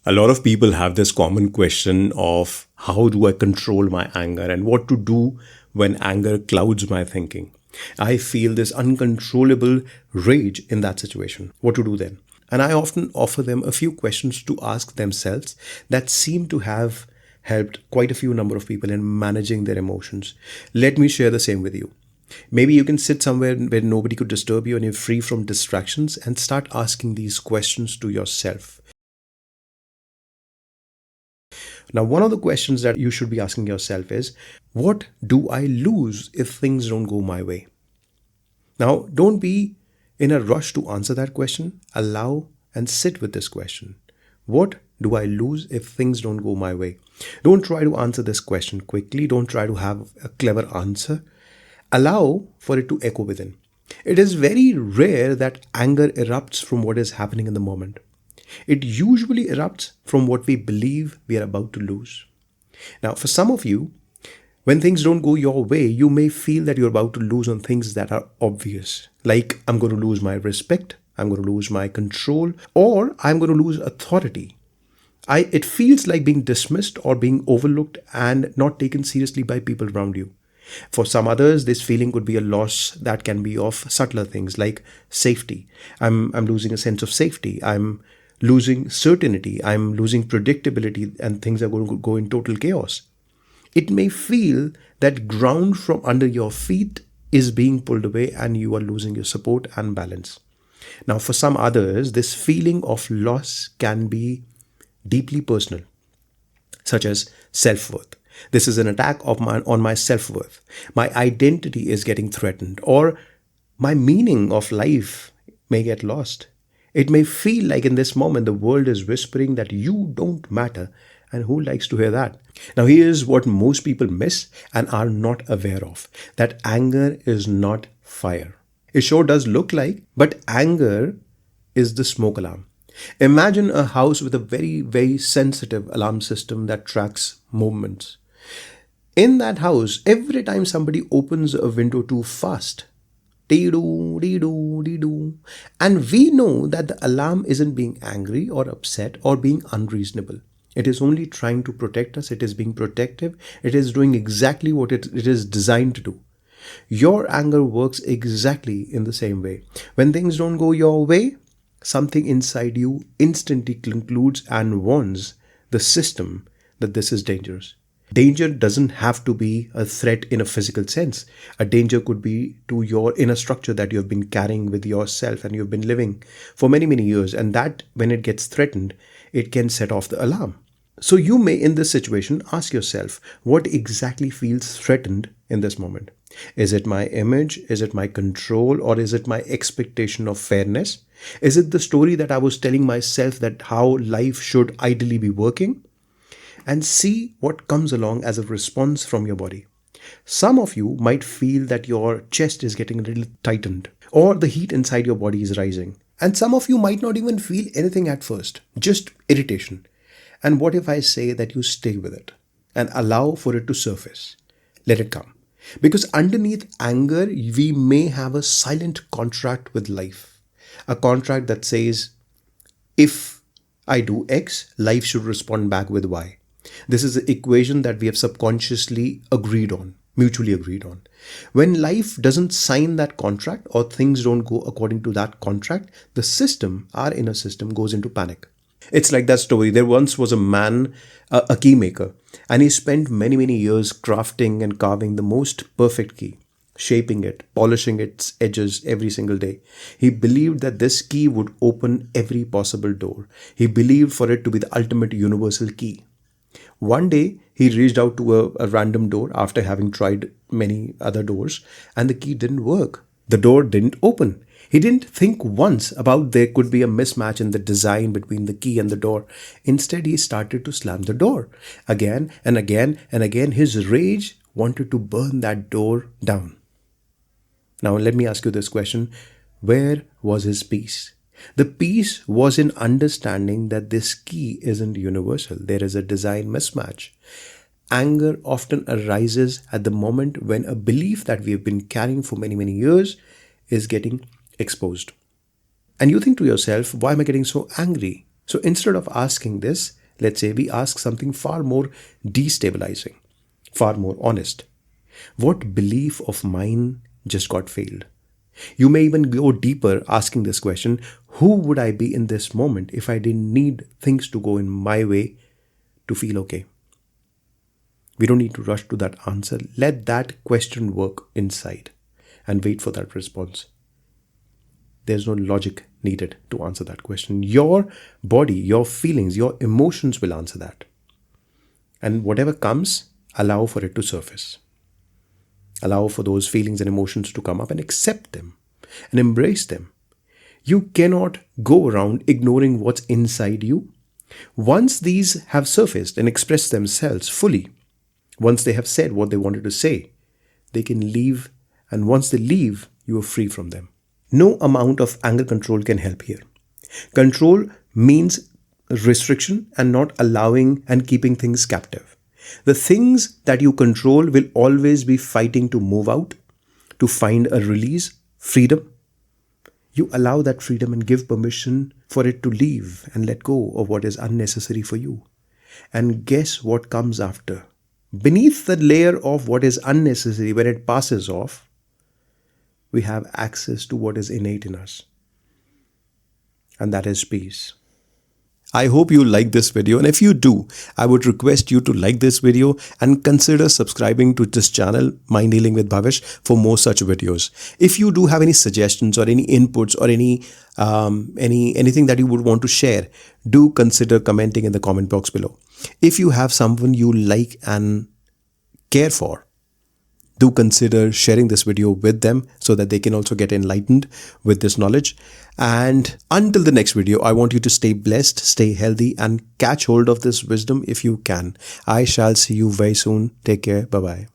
A lot of people have this common question of how do I control my anger and what to do when anger clouds my thinking. I feel this uncontrollable rage in that situation. What to do then? And I often offer them a few questions to ask themselves that seem to have helped quite a few number of people in managing their emotions. Let me share the same with you. Maybe you can sit somewhere where nobody could disturb you and you're free from distractions and start asking these questions to yourself. Now, one of the questions that you should be asking yourself is, what do I lose if things don't go my way? Now, don't be in a rush to answer that question. Allow and sit with this question. What do I lose if things don't go my way? Don't try to answer this question quickly. Don't try to have a clever answer. Allow for it to echo within. It is very rare that anger erupts from what is happening in the moment. It usually erupts from what we believe we are about to lose. Now, for some of you, when things don't go your way, you may feel that you're about to lose on things that are obvious. Like, I'm going to lose my respect, I'm going to lose my control, or I'm going to lose authority. It feels like being dismissed or being overlooked and not taken seriously by people around you. For some others, this feeling could be a loss that can be of subtler things like safety. I'm losing a sense of safety. I'm losing certainty, I'm losing predictability, and things are going to go in total chaos. It may feel that ground from under your feet is being pulled away and you are losing your support and balance. Now, for some others, this feeling of loss can be deeply personal, such as self-worth. This is an attack on my self-worth. My identity is getting threatened, or my meaning of life may get lost. It may feel like in this moment the world is whispering that you don't matter, and who likes to hear that? Now, here's what most people miss and are not aware of, that anger is not fire. It sure does look like, but anger is the smoke alarm. Imagine a house with a very, very sensitive alarm system that tracks movements. In that house, every time somebody opens a window too fast, dee-doo, dee-doo, dee-doo. And we know that the alarm isn't being angry or upset or being unreasonable. It is only trying to protect us. It is being protective. It is doing exactly what it is designed to do. Your anger works exactly in the same way. When things don't go your way, something inside you instantly concludes and warns the system that this is dangerous. Danger doesn't have to be a threat in a physical sense. A danger could be to your inner structure that you have been carrying with yourself and you've been living for many, many years. And that when it gets threatened, it can set off the alarm. So you may, in this situation, ask yourself, what exactly feels threatened in this moment? Is it my image? Is it my control? Or is it my expectation of fairness? Is it the story that I was telling myself that how life should ideally be working? And see what comes along as a response from your body. Some of you might feel that your chest is getting a little tightened, or the heat inside your body is rising. And some of you might not even feel anything at first, just irritation. And what if I say that you stay with it and allow for it to surface? Let it come. Because underneath anger, we may have a silent contract with life. A contract that says, if I do X, life should respond back with Y. This is the equation that we have subconsciously agreed on, mutually agreed on. When life doesn't sign that contract or things don't go according to that contract, the system, our inner system, goes into panic. It's like that story. There once was a man, a keymaker, and he spent many, many years crafting and carving the most perfect key, shaping it, polishing its edges every single day. He believed that this key would open every possible door. He believed for it to be the ultimate universal key. One day, he reached out to a random door after having tried many other doors, and the key didn't work. The door didn't open. He didn't think once about there could be a mismatch in the design between the key and the door. Instead, he started to slam the door again and again and again. His rage wanted to burn that door down. Now, let me ask you this question. Where was his peace? The peace was in understanding that this key isn't universal. There is a design mismatch. Anger often arises at the moment when a belief that we have been carrying for many, many years is getting exposed. And you think to yourself, why am I getting so angry? So instead of asking this, let's say we ask something far more destabilizing, far more honest. What belief of mine just got failed? You may even go deeper asking this question: who would I be in this moment if I didn't need things to go in my way to feel okay? We don't need to rush to that answer. Let that question work inside and wait for that response. There's no logic needed to answer that question. Your body, your feelings, your emotions will answer that. And whatever comes, allow for it to surface. Allow for those feelings and emotions to come up and accept them and embrace them. You cannot go around ignoring what's inside you. Once these have surfaced and expressed themselves fully, once they have said what they wanted to say, they can leave. And once they leave, you are free from them. No amount of anger control can help here. Control means restriction and not allowing and keeping things captive. The things that you control will always be fighting to move out, to find a release, freedom. You allow that freedom and give permission for it to leave and let go of what is unnecessary for you. And guess what comes after? Beneath the layer of what is unnecessary, when it passes off, we have access to what is innate in us. And that is peace. I hope you like this video, and if you do, I would request you to like this video and consider subscribing to this channel, Mind Healing with Bhavish, for more such videos. If you do have any suggestions or any inputs or anything that you would want to share, do consider commenting in the comment box below. If you have someone you like and care for, do consider sharing this video with them so that they can also get enlightened with this knowledge. And until the next video, I want you to stay blessed, stay healthy, and catch hold of this wisdom if you can. I shall see you very soon. Take care. Bye-bye.